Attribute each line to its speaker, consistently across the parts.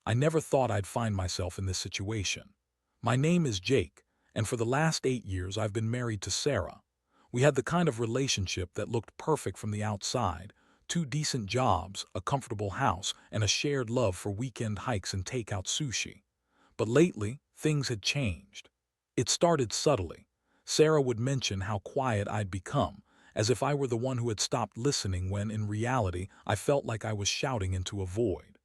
Speaker 1: I never thought I'd find myself in this situation. My name is Jake, and for the last 8 years I've been married to Sarah. We had the kind of relationship that looked perfect from the outside: two decent jobs, a comfortable house, and a shared love for weekend hikes and takeout sushi. But lately, things had changed. It started subtly. Sarah would mention how quiet I'd become, as if I were the one who had stopped listening when, in reality, I felt like I was shouting into a void.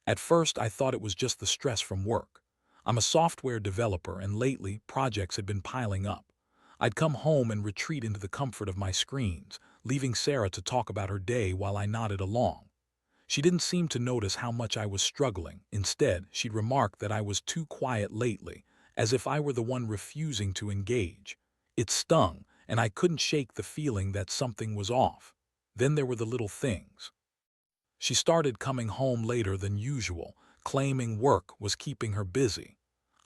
Speaker 1: At first, I thought it was just the stress from work. I'm a software developer, and lately, projects had been piling up. I'd come home and retreat into the comfort of my screens, leaving Sarah to talk about her day while I nodded along. She didn't seem to notice how much I was struggling. Instead, she'd remarked that I was too quiet lately, as if I were the one refusing to engage. It stung, and I couldn't shake the feeling that something was off. Then there were the little things. She started coming home later than usual, claiming work was keeping her busy.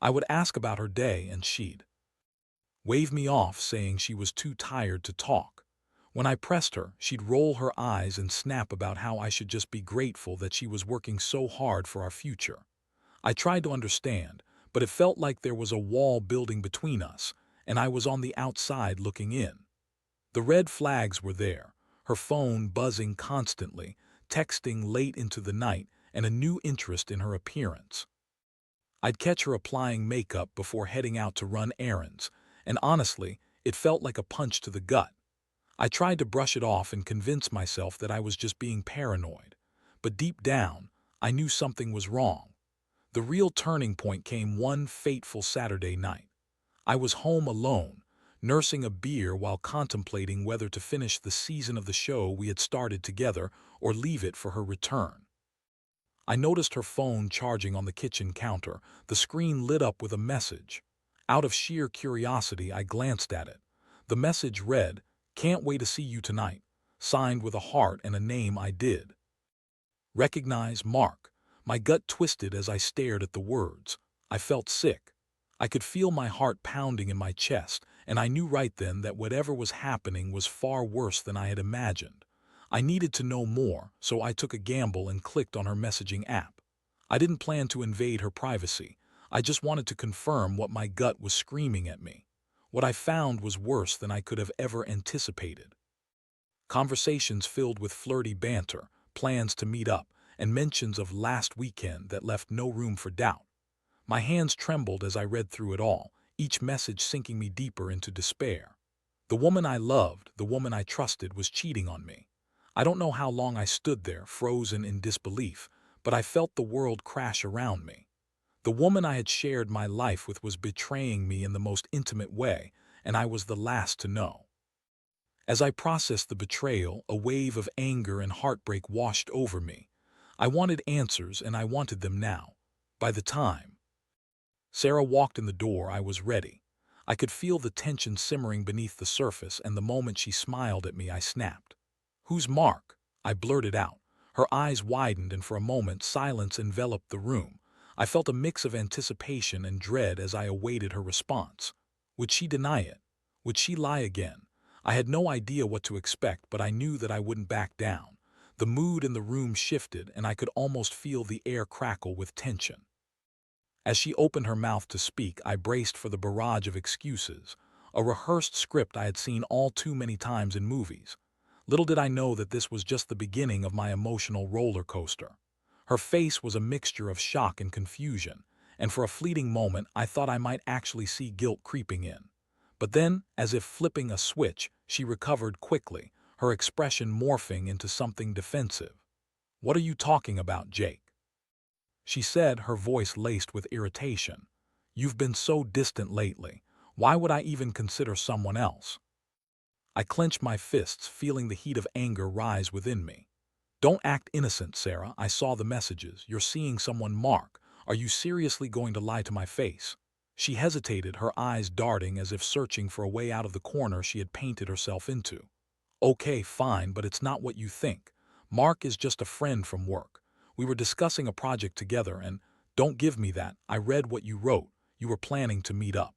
Speaker 1: I would ask about her day, and she'd wave me off, saying she was too tired to talk. When I pressed her, she'd roll her eyes and snap about how I should just be grateful that she was working so hard for our future. I tried to understand, but it felt like there was a wall building between us, and I was on the outside looking in. The red flags were there: her phone buzzing constantly, texting late into the night, and a new interest in her appearance. I'd catch her applying makeup before heading out to run errands, and honestly, it felt like a punch to the gut. I tried to brush it off and convince myself that I was just being paranoid. But deep down, I knew something was wrong. The real turning point came one fateful Saturday night. I was home alone, nursing a beer while contemplating whether to finish the season of the show we had started together or leave it for her return. I noticed her phone charging on the kitchen counter, the screen lit up with a message. Out of sheer curiosity, I glanced at it. The message read, "Can't wait to see you tonight," signed with a heart and a name I did recognize: Mark. My gut twisted as I stared at the words. I felt sick. I could feel my heart pounding in my chest, and I knew right then that whatever was happening was far worse than I had imagined. I needed to know more, so I took a gamble and clicked on her messaging app. I didn't plan to invade her privacy. I just wanted to confirm what my gut was screaming at me. What I found was worse than I could have ever anticipated. Conversations filled with flirty banter, plans to meet up, and mentions of last weekend that left no room for doubt. My hands trembled as I read through it all, each message sinking me deeper into despair. The woman I loved, the woman I trusted, was cheating on me. I don't know how long I stood there, frozen in disbelief, but I felt the world crash around me. The woman I had shared my life with was betraying me in the most intimate way, and I was the last to know. As I processed the betrayal, a wave of anger and heartbreak washed over me. I wanted answers, and I wanted them now. By the time Sarah walked in the door, I was ready. I could feel the tension simmering beneath the surface, and the moment she smiled at me, I snapped. "Who's Mark?" I blurted out. Her eyes widened, and for a moment silence enveloped the room. I felt a mix of anticipation and dread as I awaited her response. Would she deny it? Would she lie again? I had no idea what to expect, but I knew that I wouldn't back down. The mood in the room shifted, and I could almost feel the air crackle with tension. As she opened her mouth to speak, I braced for the barrage of excuses, a rehearsed script I had seen all too many times in movies. Little did I know that this was just the beginning of my emotional roller coaster. Her face was a mixture of shock and confusion, and for a fleeting moment I thought I might actually see guilt creeping in. But then, as if flipping a switch, she recovered quickly, her expression morphing into something defensive. "What are you talking about, Jake?" she said, her voice laced with irritation. "You've been so distant lately. Why would I even consider someone else?" I clenched my fists, feeling the heat of anger rise within me. "Don't act innocent, Sarah. I saw the messages. You're seeing someone, Mark. Are you seriously going to lie to my face?" She hesitated, her eyes darting as if searching for a way out of the corner she had painted herself into. "Okay, fine, but it's not what you think. Mark is just a friend from work. We were discussing a project together, and don't give me that. I read what you wrote. You were planning to meet up."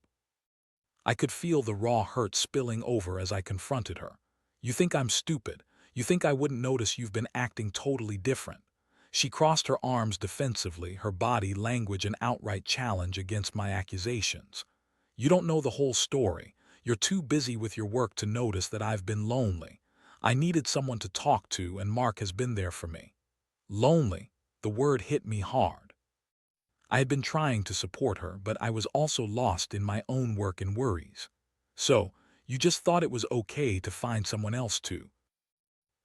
Speaker 1: I could feel the raw hurt spilling over as I confronted her. "You think I'm stupid. You think I wouldn't notice you've been acting totally different. She crossed her arms defensively, her body language an outright challenge against my accusations. You don't know the whole story. You're too busy with your work to notice that I've been lonely. I needed someone to talk to, and Mark has been there for me. Lonely. The word hit me hard. I had been trying to support her, but I was also lost in my own work and worries. So, you just thought it was okay to find someone else to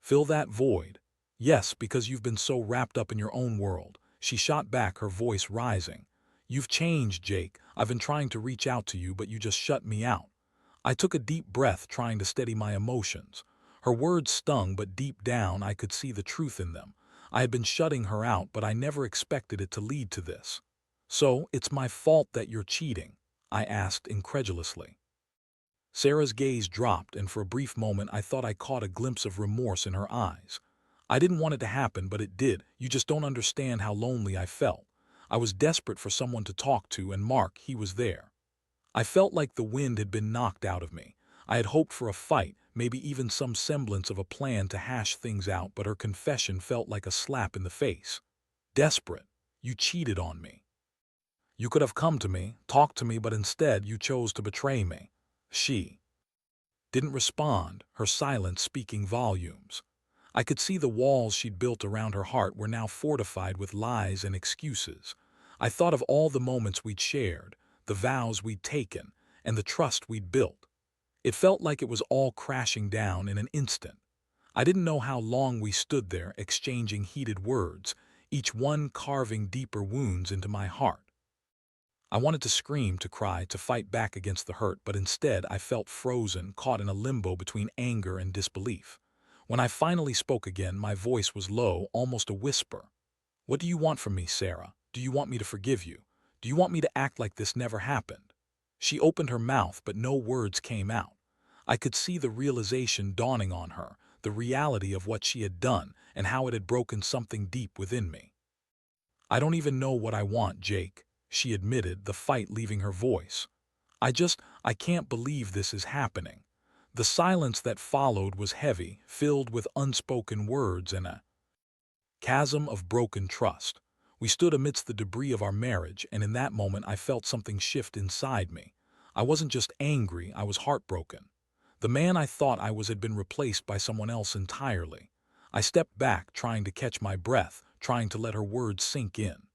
Speaker 1: fill that void? Yes, because you've been so wrapped up in your own world. She shot back, her voice rising. You've changed, Jake. I've been trying to reach out to you, but you just shut me out. I took a deep breath, trying to steady my emotions. Her words stung, but deep down I could see the truth in them. I had been shutting her out, but I never expected it to lead to this. So, it's my fault that you're cheating? I asked incredulously. Sarah's gaze dropped, and for a brief moment I thought I caught a glimpse of remorse in her eyes. I didn't want it to happen, but it did. You just don't understand how lonely I felt. I was desperate for someone to talk to, and Mark, he was there. I felt like the wind had been knocked out of me. I had hoped for a fight, maybe even some semblance of a plan to hash things out, but her confession felt like a slap in the face. Desperate. You cheated on me. You could have come to me, talked to me, but instead you chose to betray me. She didn't respond, her silence speaking volumes. I could see the walls she'd built around her heart were now fortified with lies and excuses. I thought of all the moments we'd shared, the vows we'd taken, and the trust we'd built. It felt like it was all crashing down in an instant. I didn't know how long we stood there exchanging heated words, each one carving deeper wounds into my heart. I wanted to scream, to cry, to fight back against the hurt, but instead I felt frozen, caught in a limbo between anger and disbelief. When I finally spoke again, my voice was low, almost a whisper. What do you want from me, Sarah? Do you want me to forgive you? Do you want me to act like this never happened? She opened her mouth, but no words came out. I could see the realization dawning on her, the reality of what she had done and how it had broken something deep within me. I don't even know what I want, Jake, she admitted, the fight leaving her voice. I can't believe this is happening. The silence that followed was heavy, filled with unspoken words and a chasm of broken trust. We stood amidst the debris of our marriage, and in that moment I felt something shift inside me. I wasn't just angry, I was heartbroken. The man I thought I was had been replaced by someone else entirely. I stepped back, trying to catch my breath, trying to let her words sink in.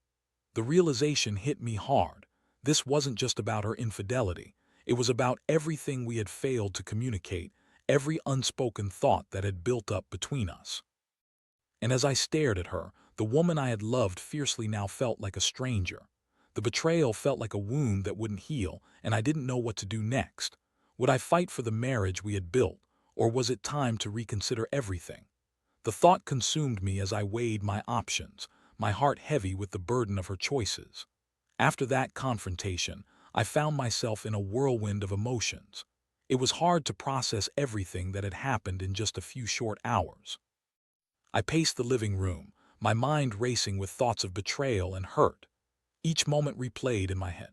Speaker 1: The realization hit me hard. This wasn't just about her infidelity. It was about everything we had failed to communicate, every unspoken thought that had built up between us. And as I stared at her, the woman I had loved fiercely now felt like a stranger. The betrayal felt like a wound that wouldn't heal, and I didn't know what to do next. Would I fight for the marriage we had built, or was it time to reconsider everything? The thought consumed me as I weighed my options, my heart heavy with the burden of her choices. After that confrontation, I found myself in a whirlwind of emotions. It was hard to process everything that had happened in just a few short hours. I paced the living room, my mind racing with thoughts of betrayal and hurt. Each moment replayed in my head.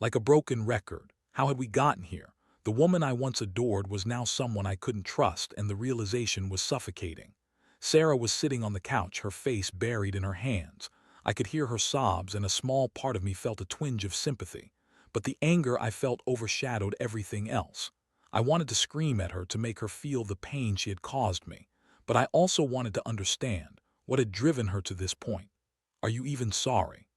Speaker 1: Like a broken record, how had we gotten here? The woman I once adored was now someone I couldn't trust, and the realization was suffocating. Sarah was sitting on the couch, her face buried in her hands. I could hear her sobs, and a small part of me felt a twinge of sympathy. But the anger I felt overshadowed everything else. I wanted to scream at her to make her feel the pain she had caused me. But I also wanted to understand what had driven her to this point. Are you even sorry?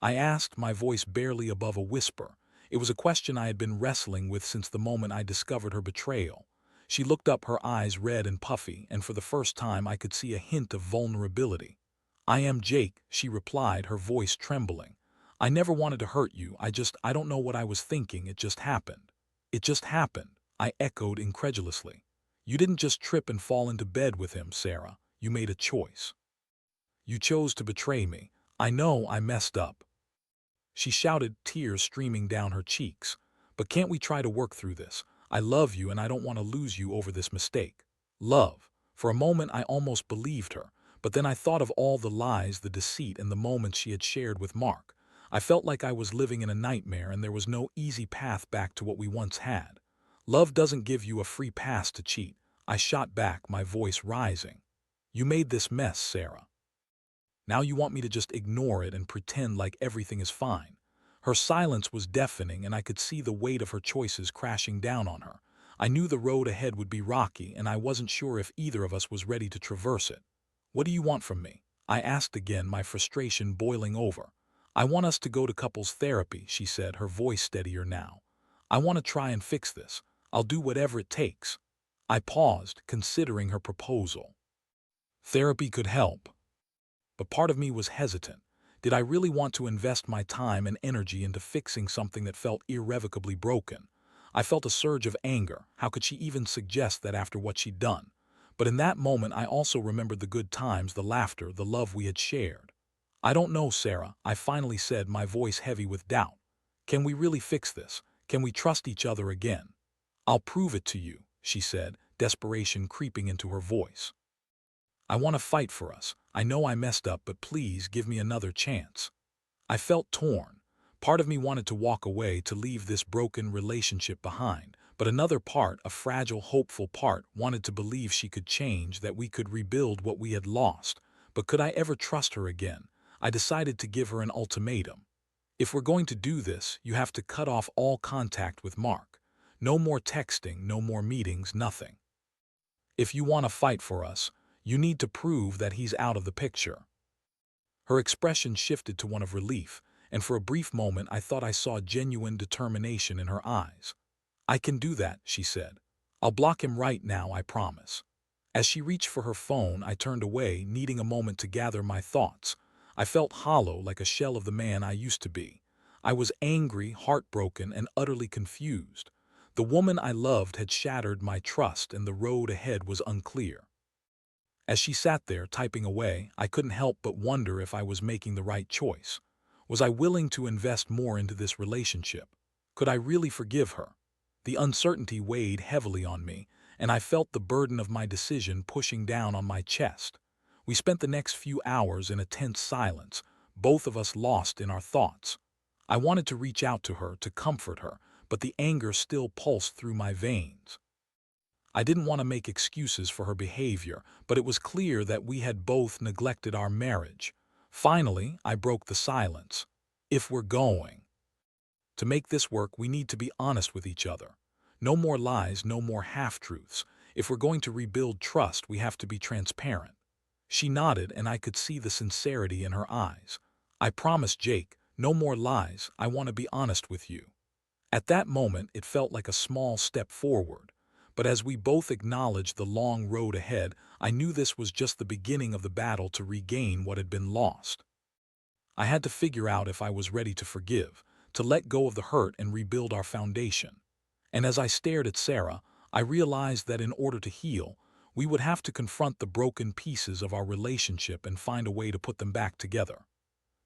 Speaker 1: I asked, my voice barely above a whisper. It was a question I had been wrestling with since the moment I discovered her betrayal. She looked up, her eyes red and puffy, and for the first time I could see a hint of vulnerability. I am Jake, she replied, her voice trembling. I never wanted to hurt you, I don't know what I was thinking, it just happened. It just happened, I echoed incredulously. You didn't just trip and fall into bed with him, Sarah. You made a choice. You chose to betray me. I know I messed up. She shouted, tears streaming down her cheeks. But can't we try to work through this? I love you and I don't want to lose you over this mistake. Love. For a moment I almost believed her, but then I thought of all the lies, the deceit, and the moments she had shared with Mark. I felt like I was living in a nightmare and there was no easy path back to what we once had. Love doesn't give you a free pass to cheat. I shot back, my voice rising. You made this mess, Sarah. Now you want me to just ignore it and pretend like everything is fine. Her silence was deafening, and I could see the weight of her choices crashing down on her. I knew the road ahead would be rocky, and I wasn't sure if either of us was ready to traverse it. What do you want from me? I asked again, my frustration boiling over. I want us to go to couples therapy, she said, her voice steadier now. I want to try and fix this. I'll do whatever it takes. I paused, considering her proposal. Therapy could help, but part of me was hesitant. Did I really want to invest my time and energy into fixing something that felt irrevocably broken? I felt a surge of anger. How could she even suggest that after what she'd done? But in that moment, I also remembered the good times, the laughter, the love we had shared. I don't know, Sarah, I finally said, my voice heavy with doubt. Can we really fix this? Can we trust each other again? I'll prove it to you, she said, desperation creeping into her voice. I want to fight for us. I know I messed up, but please give me another chance. I felt torn. Part of me wanted to walk away, to leave this broken relationship behind, but another part, a fragile, hopeful part, wanted to believe she could change, that we could rebuild what we had lost. But could I ever trust her again? I decided to give her an ultimatum. If we're going to do this, you have to cut off all contact with Mark. No more texting, no more meetings, nothing. If you want to fight for us, you need to prove that he's out of the picture. Her expression shifted to one of relief, and for a brief moment I thought I saw genuine determination in her eyes. I can do that, she said. I'll block him right now, I promise. As she reached for her phone, I turned away, needing a moment to gather my thoughts. I felt hollow, like a shell of the man I used to be. I was angry, heartbroken, and utterly confused. The woman I loved had shattered my trust, and the road ahead was unclear. As she sat there, typing away, I couldn't help but wonder if I was making the right choice. Was I willing to invest more into this relationship? Could I really forgive her? The uncertainty weighed heavily on me, and I felt the burden of my decision pushing down on my chest. We spent the next few hours in a tense silence, both of us lost in our thoughts. I wanted to reach out to her, to comfort her, but the anger still pulsed through my veins. I didn't want to make excuses for her behavior, but it was clear that we had both neglected our marriage. Finally, I broke the silence. If we're going to make this work, we need to be honest with each other. No more lies, no more half-truths. If we're going to rebuild trust, we have to be transparent. She nodded, and I could see the sincerity in her eyes. I promise, Jake, no more lies. I want to be honest with you. At that moment, it felt like a small step forward. But as we both acknowledged the long road ahead, I knew this was just the beginning of the battle to regain what had been lost. I had to figure out if I was ready to forgive, to let go of the hurt and rebuild our foundation. And as I stared at Sarah, I realized that in order to heal, we would have to confront the broken pieces of our relationship and find a way to put them back together.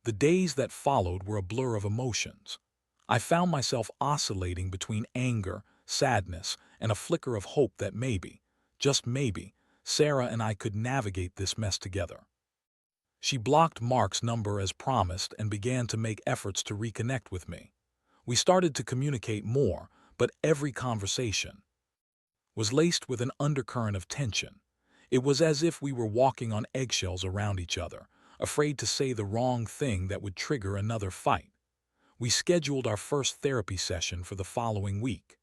Speaker 1: The days that followed were a blur of emotions. I found myself oscillating between anger, sadness, and a flicker of hope that maybe, just maybe, Sarah and I could navigate this mess together. She blocked Mark's number as promised and began to make efforts to reconnect with me. We started to communicate more, but every conversation was laced with an undercurrent of tension. It was as if we were walking on eggshells around each other, afraid to say the wrong thing that would trigger another fight. We scheduled our first therapy session for the following week.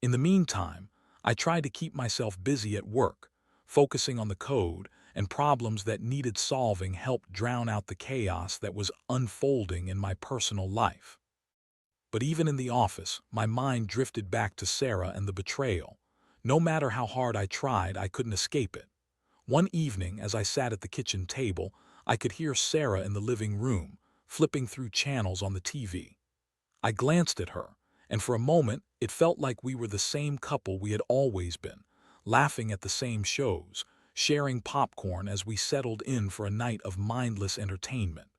Speaker 1: In the meantime, I tried to keep myself busy at work. Focusing on the code and problems that needed solving helped drown out the chaos that was unfolding in my personal life. But even in the office, my mind drifted back to Sarah and the betrayal. No matter how hard I tried, I couldn't escape it. One evening, as I sat at the kitchen table, I could hear Sarah in the living room, flipping through channels on the TV. I glanced at her, and for a moment it felt like we were the same couple we had always been, laughing at the same shows, sharing popcorn as we settled in for a night of mindless entertainment.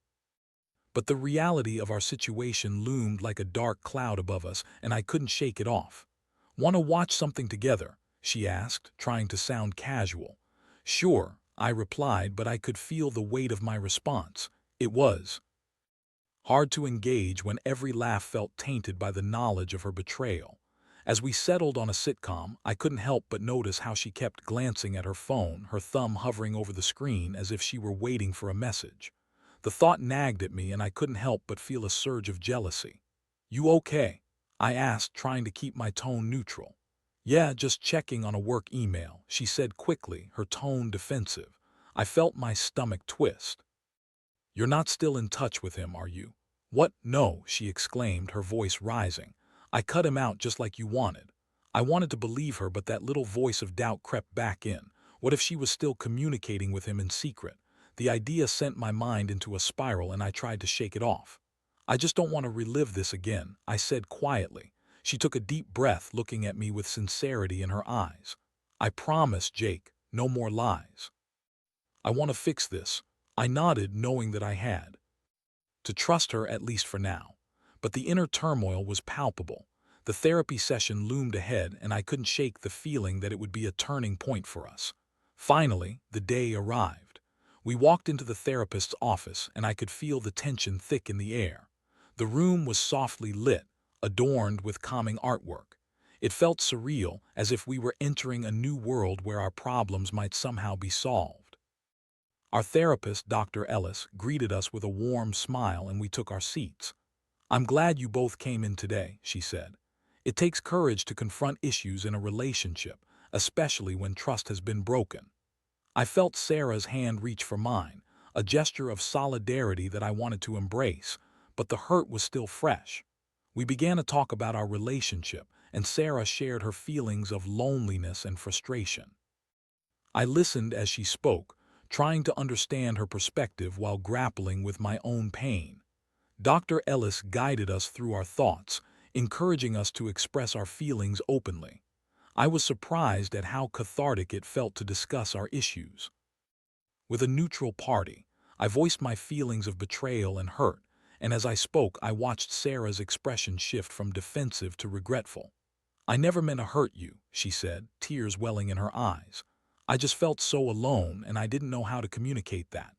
Speaker 1: But the reality of our situation loomed like a dark cloud above us, and I couldn't shake it off. "Want to watch something together?" she asked, trying to sound casual. "Sure," I replied, but I could feel the weight of my response. It was hard to engage when every laugh felt tainted by the knowledge of her betrayal. As we settled on a sitcom, I couldn't help but notice how she kept glancing at her phone, her thumb hovering over the screen as if she were waiting for a message. The thought nagged at me and I couldn't help but feel a surge of jealousy. "You okay?" I asked, trying to keep my tone neutral. "Yeah, just checking on a work email," she said quickly, her tone defensive. I felt my stomach twist. "You're not still in touch with him, are you?" "What? No," she exclaimed, her voice rising. "I cut him out just like you wanted." I wanted to believe her, but that little voice of doubt crept back in. What if she was still communicating with him in secret? The idea sent my mind into a spiral and I tried to shake it off. "I just don't want to relive this again," I said quietly. She took a deep breath, looking at me with sincerity in her eyes. "I promise, Jake, no more lies. I want to fix this." I nodded, knowing that I had to trust her, at least for now. But the inner turmoil was palpable. The therapy session loomed ahead, and I couldn't shake the feeling that it would be a turning point for us. Finally, the day arrived. We walked into the therapist's office, and I could feel the tension thick in the air. The room was softly lit, adorned with calming artwork. It felt surreal, as if we were entering a new world where our problems might somehow be solved. Our therapist, Dr. Ellis, greeted us with a warm smile and we took our seats. "I'm glad you both came in today," she said. "It takes courage to confront issues in a relationship, especially when trust has been broken." I felt Sarah's hand reach for mine, a gesture of solidarity that I wanted to embrace, but the hurt was still fresh. We began to talk about our relationship, and Sarah shared her feelings of loneliness and frustration. I listened as she spoke, trying to understand her perspective while grappling with my own pain. Dr. Ellis guided us through our thoughts, encouraging us to express our feelings openly. I was surprised at how cathartic it felt to discuss our issues. With a neutral party, I voiced my feelings of betrayal and hurt, and as I spoke, I watched Sarah's expression shift from defensive to regretful. "I never meant to hurt you," she said, tears welling in her eyes. "I just felt so alone, and I didn't know how to communicate that."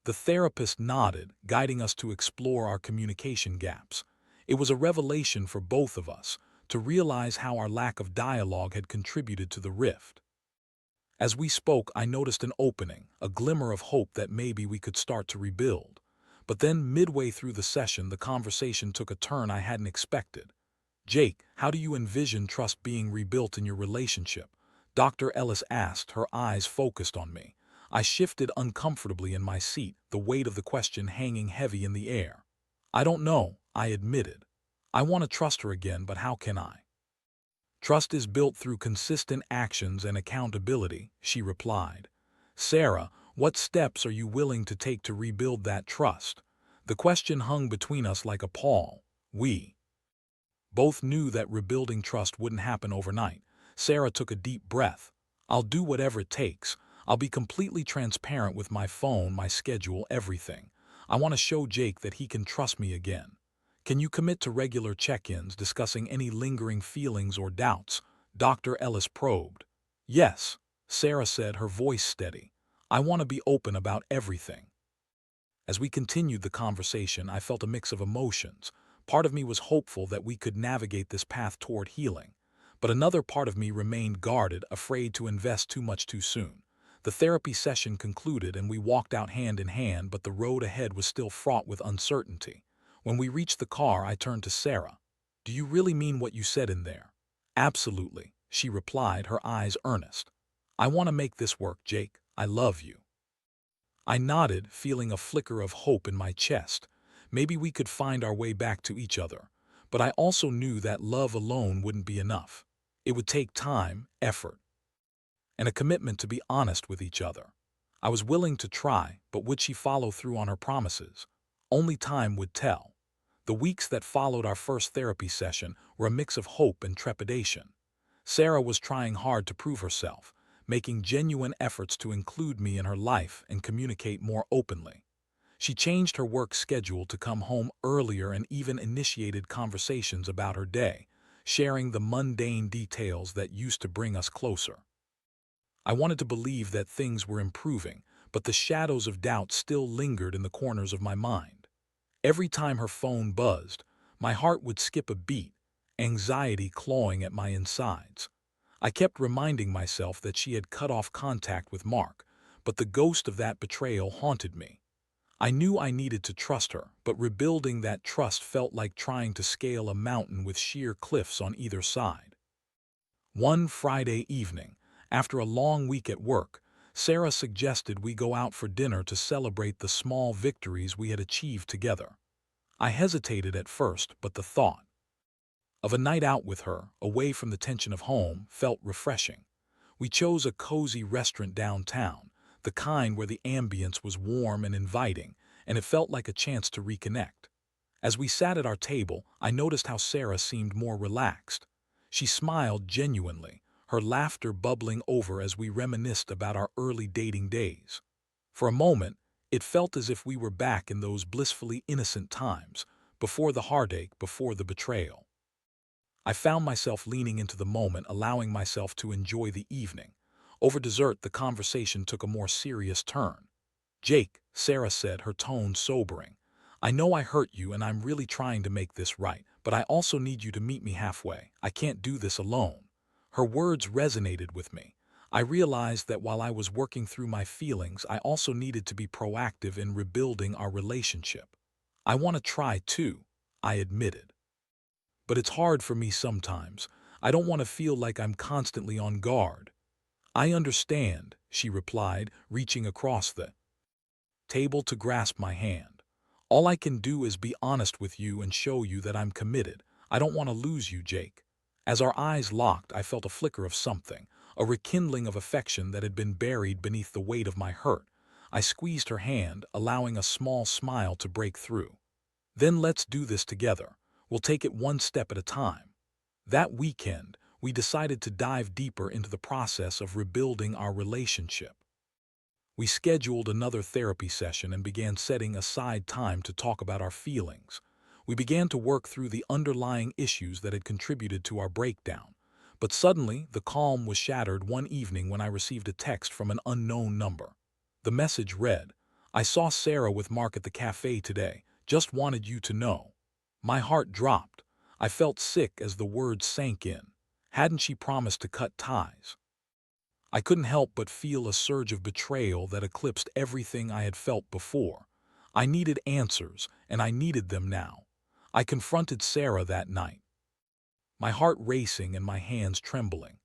Speaker 1: The therapist nodded, guiding us to explore our communication gaps. It was a revelation for both of us, to realize how our lack of dialogue had contributed to the rift. As we spoke, I noticed an opening, a glimmer of hope that maybe we could start to rebuild. But then, midway through the session, the conversation took a turn I hadn't expected. "Jake, how do you envision trust being rebuilt in your relationship?" Dr. Ellis asked, her eyes focused on me. I shifted uncomfortably in my seat, the weight of the question hanging heavy in the air. "I don't know," I admitted. "I want to trust her again, but how can I?" "Trust is built through consistent actions and accountability," she replied. "Sarah, what steps are you willing to take to rebuild that trust?" The question hung between us like a pall. We both knew that rebuilding trust wouldn't happen overnight. Sarah took a deep breath. "I'll do whatever it takes. I'll be completely transparent with my phone, my schedule, everything. I want to show Jake that he can trust me again." "Can you commit to regular check-ins, discussing any lingering feelings or doubts?" Dr. Ellis probed. "Yes," Sarah said, her voice steady. "I want to be open about everything." As we continued the conversation, I felt a mix of emotions. Part of me was hopeful that we could navigate this path toward healing, but another part of me remained guarded, afraid to invest too much too soon. The therapy session concluded and we walked out hand in hand, but the road ahead was still fraught with uncertainty. When we reached the car, I turned to Sarah. "Do you really mean what you said in there?" "Absolutely," she replied, her eyes earnest. "I want to make this work, Jake. I love you." I nodded, feeling a flicker of hope in my chest. Maybe we could find our way back to each other. But I also knew that love alone wouldn't be enough. It would take time, effort, and a commitment to be honest with each other. I was willing to try, but would she follow through on her promises? Only time would tell. The weeks that followed our first therapy session were a mix of hope and trepidation. Sarah was trying hard to prove herself, making genuine efforts to include me in her life and communicate more openly. She changed her work schedule to come home earlier and even initiated conversations about her day, sharing the mundane details that used to bring us closer. I wanted to believe that things were improving, but the shadows of doubt still lingered in the corners of my mind. Every time her phone buzzed, my heart would skip a beat, anxiety clawing at my insides. I kept reminding myself that she had cut off contact with Mark, but the ghost of that betrayal haunted me. I knew I needed to trust her, but rebuilding that trust felt like trying to scale a mountain with sheer cliffs on either side. One Friday evening, after a long week at work, Sarah suggested we go out for dinner to celebrate the small victories we had achieved together. I hesitated at first, but the thought of a night out with her, away from the tension of home, felt refreshing. We chose a cozy restaurant downtown, the kind where the ambience was warm and inviting, and it felt like a chance to reconnect. As we sat at our table, I noticed how Sarah seemed more relaxed. She smiled genuinely, her laughter bubbling over as we reminisced about our early dating days. For a moment, it felt as if we were back in those blissfully innocent times, before the heartache, before the betrayal. I found myself leaning into the moment, allowing myself to enjoy the evening. Over dessert, the conversation took a more serious turn. "Jake," Sarah said, her tone sobering, "I know I hurt you and I'm really trying to make this right, but I also need you to meet me halfway. I can't do this alone." Her words resonated with me. I realized that while I was working through my feelings, I also needed to be proactive in rebuilding our relationship. "I want to try too," I admitted. "But it's hard for me sometimes. I don't want to feel like I'm constantly on guard." "I understand," she replied, reaching across the table to grasp my hand. "All I can do is be honest with you and show you that I'm committed. I don't want to lose you, Jake." As our eyes locked, I felt a flicker of something, a rekindling of affection that had been buried beneath the weight of my hurt. I squeezed her hand, allowing a small smile to break through. "Then let's do this together. We'll take it one step at a time." That weekend, we decided to dive deeper into the process of rebuilding our relationship. We scheduled another therapy session and began setting aside time to talk about our feelings. We began to work through the underlying issues that had contributed to our breakdown. But suddenly, the calm was shattered one evening when I received a text from an unknown number. The message read, "I saw Sarah with Mark at the cafe today. Just wanted you to know." My heart dropped. I felt sick as the words sank in. Hadn't she promised to cut ties? I couldn't help but feel a surge of betrayal that eclipsed everything I had felt before. I needed answers, and I needed them now. I confronted Sarah that night, my heart racing and my hands trembling.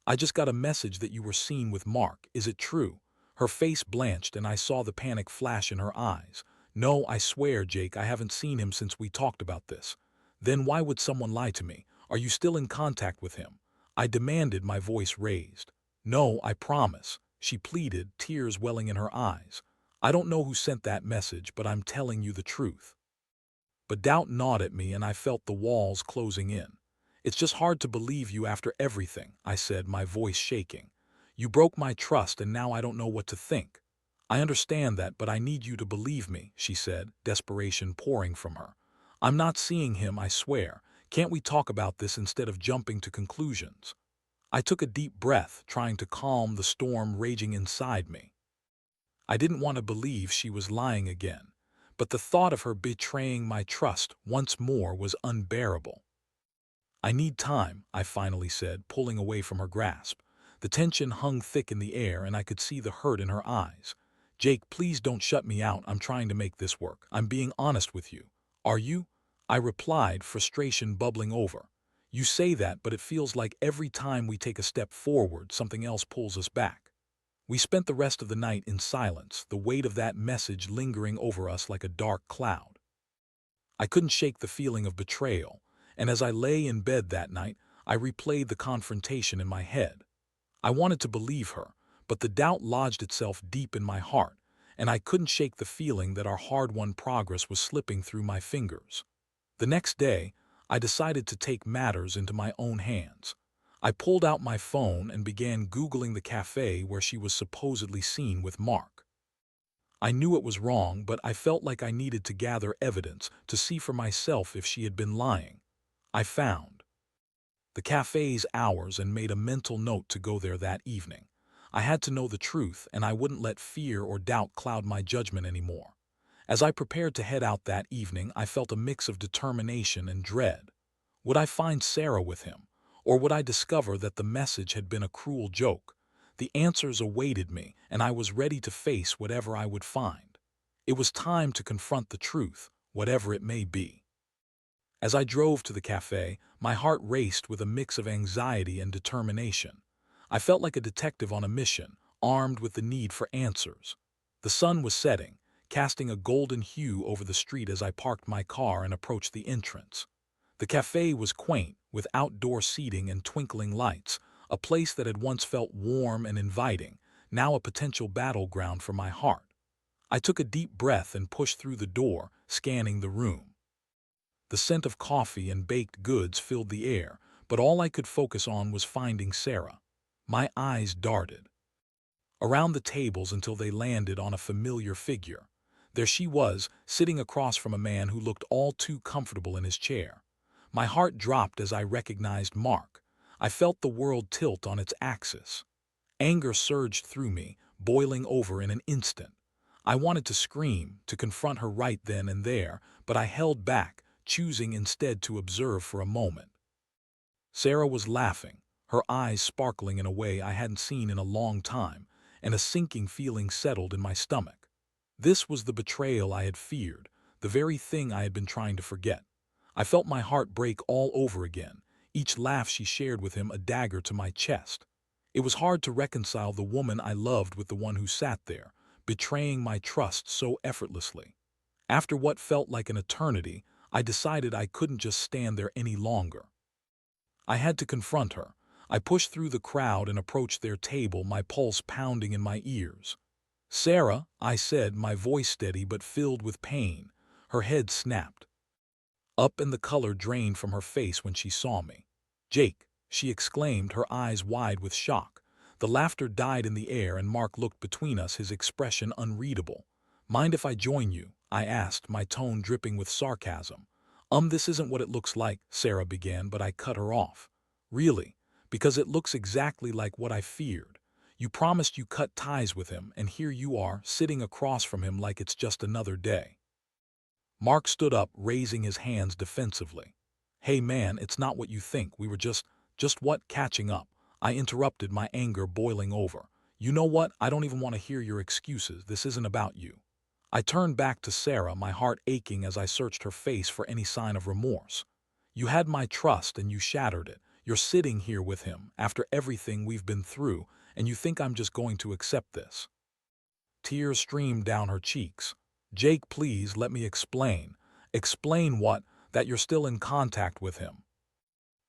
Speaker 1: "I just got a message that you were seen with Mark. Is it true?" Her face blanched and I saw the panic flash in her eyes. "No, I swear, Jake, I haven't seen him since we talked about this." "Then why would someone lie to me? Are you still in contact with him?" I demanded, my voice raised. "No, I promise," she pleaded, tears welling in her eyes. "I don't know who sent that message, but I'm telling you the truth." But doubt gnawed at me and I felt the walls closing in. "It's just hard to believe you after everything," I said, my voice shaking. "You broke my trust and now I don't know what to think." "I understand that, but I need you to believe me," she said, desperation pouring from her. "I'm not seeing him, I swear. Can't we talk about this instead of jumping to conclusions?" I took a deep breath, trying to calm the storm raging inside me. I didn't want to believe she was lying again, but the thought of her betraying my trust once more was unbearable. "I need time," I finally said, pulling away from her grasp. The tension hung thick in the air and I could see the hurt in her eyes. "Jake, please don't shut me out. I'm trying to make this work. I'm being honest with you." "Are you?" I replied, frustration bubbling over. "You say that, but it feels like every time we take a step forward, something else pulls us back." We spent the rest of the night in silence, the weight of that message lingering over us like a dark cloud. I couldn't shake the feeling of betrayal, and as I lay in bed that night, I replayed the confrontation in my head. I wanted to believe her, but the doubt lodged itself deep in my heart, and I couldn't shake the feeling that our hard-won progress was slipping through my fingers. The next day, I decided to take matters into my own hands. I pulled out my phone and began Googling the cafe where she was supposedly seen with Mark. I knew it was wrong, but I felt like I needed to gather evidence to see for myself if she had been lying. I found the cafe's hours and made a mental note to go there that evening. I had to know the truth, and I wouldn't let fear or doubt cloud my judgment anymore. As I prepared to head out that evening, I felt a mix of determination and dread. Would I find Sarah with him, or would I discover that the message had been a cruel joke? The answers awaited me, and I was ready to face whatever I would find. It was time to confront the truth, whatever it may be. As I drove to the cafe, my heart raced with a mix of anxiety and determination. I felt like a detective on a mission, armed with the need for answers. The sun was setting, casting a golden hue over the street as I parked my car and approached the entrance. The cafe was quaint, with outdoor seating and twinkling lights, a place that had once felt warm and inviting, now a potential battleground for my heart. I took a deep breath and pushed through the door, scanning the room. The scent of coffee and baked goods filled the air, but all I could focus on was finding Sarah. My eyes darted around the tables until they landed on a familiar figure. There she was, sitting across from a man who looked all too comfortable in his chair. My heart dropped as I recognized Mark. I felt the world tilt on its axis. Anger surged through me, boiling over in an instant. I wanted to scream, to confront her right then and there, but I held back, choosing instead to observe for a moment. Sarah was laughing, her eyes sparkling in a way I hadn't seen in a long time, and a sinking feeling settled in my stomach. This was the betrayal I had feared, the very thing I had been trying to forget. I felt my heart break all over again, each laugh she shared with him a dagger to my chest. It was hard to reconcile the woman I loved with the one who sat there, betraying my trust so effortlessly. After what felt like an eternity, I decided I couldn't just stand there any longer. I had to confront her. I pushed through the crowd and approached their table, my pulse pounding in my ears. "Sarah," I said, my voice steady but filled with pain. Her head snapped up and the color drained from her face when she saw me. "Jake," she exclaimed, her eyes wide with shock. The laughter died in the air and Mark looked between us, his expression unreadable. "Mind if I join you?" I asked, my tone dripping with sarcasm. This isn't what it looks like," Sarah began, but I cut her off. "Really? Because it looks exactly like what I feared. You promised you cut ties with him, and here you are, sitting across from him like it's just another day." Mark stood up, raising his hands defensively. "Hey man, it's not what you think. We were just what, catching up?" I interrupted, my anger boiling over. "You know what? I don't even want to hear your excuses. This isn't about you." I turned back to Sarah, my heart aching as I searched her face for any sign of remorse. "You had my trust and you shattered it. You're sitting here with him, after everything we've been through, and you think I'm just going to accept this?" Tears streamed down her cheeks. "Jake, please let me explain." "Explain what?" "That you're still in contact with him.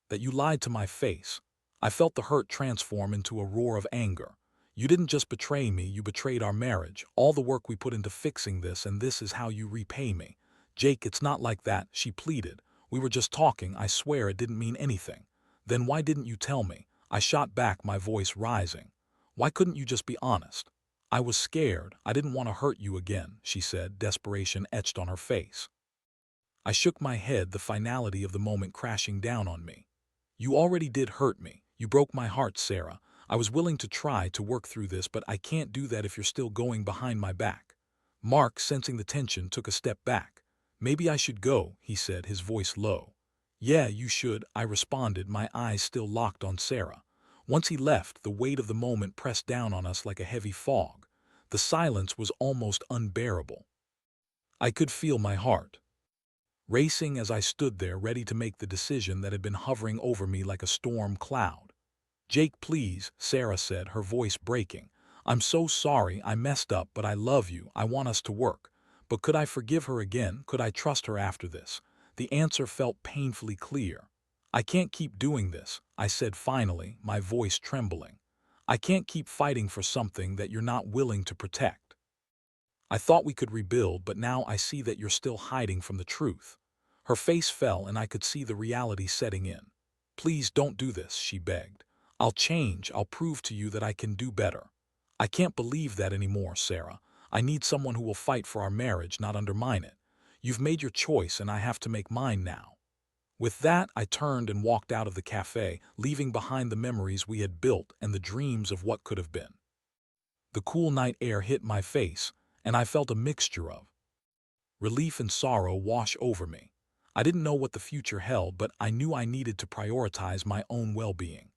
Speaker 1: That you lied to my face." I felt the hurt transform into a roar of anger. "You didn't just betray me, you betrayed our marriage, all the work we put into fixing this, and this is how you repay me." "Jake, it's not like that," she pleaded. "We were just talking, I swear it didn't mean anything." "Then why didn't you tell me?" I shot back, my voice rising. "Why couldn't you just be honest?" "I was scared. I didn't want to hurt you again," she said, desperation etched on her face. I shook my head, the finality of the moment crashing down on me. "You already did hurt me. You broke my heart, Sarah. I was willing to try to work through this, but I can't do that if you're still going behind my back." Mark, sensing the tension, took a step back. "Maybe I should go," he said, his voice low. "Yeah, you should," I responded, my eyes still locked on Sarah. Once he left, the weight of the moment pressed down on us like a heavy fog. The silence was almost unbearable. I could feel my heart racing as I stood there, ready to make the decision that had been hovering over me like a storm cloud. "Jake, please," Sarah said, her voice breaking. "I'm so sorry, I messed up, but I love you, I want us to work. But could I forgive her again? Could I trust her after this?" The answer felt painfully clear. "I can't keep doing this," I said finally, my voice trembling. "I can't keep fighting for something that you're not willing to protect. I thought we could rebuild, but now I see that you're still hiding from the truth." Her face fell and I could see the reality setting in. "Please don't do this," she begged. "I'll change. I'll prove to you that I can do better." "I can't believe that anymore, Sarah. I need someone who will fight for our marriage, not undermine it. You've made your choice and I have to make mine now." With that, I turned and walked out of the cafe, leaving behind the memories we had built and the dreams of what could have been. The cool night air hit my face, and I felt a mixture of relief and sorrow wash over me. I didn't know what the future held, but I knew I needed to prioritize my own well-being.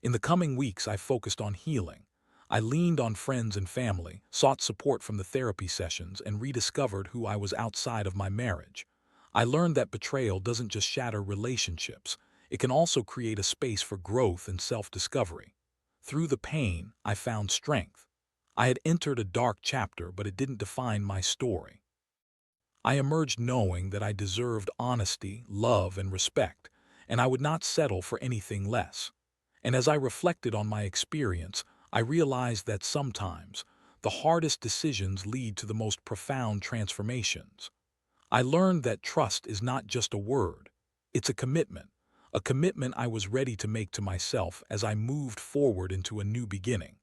Speaker 1: In the coming weeks, I focused on healing. I leaned on friends and family, sought support from the therapy sessions, and rediscovered who I was outside of my marriage. I learned that betrayal doesn't just shatter relationships, it can also create a space for growth and self-discovery. Through the pain, I found strength. I had entered a dark chapter, but it didn't define my story. I emerged knowing that I deserved honesty, love, and respect, and I would not settle for anything less. And as I reflected on my experience, I realized that sometimes the hardest decisions lead to the most profound transformations. I learned that trust is not just a word, it's a commitment I was ready to make to myself as I moved forward into a new beginning.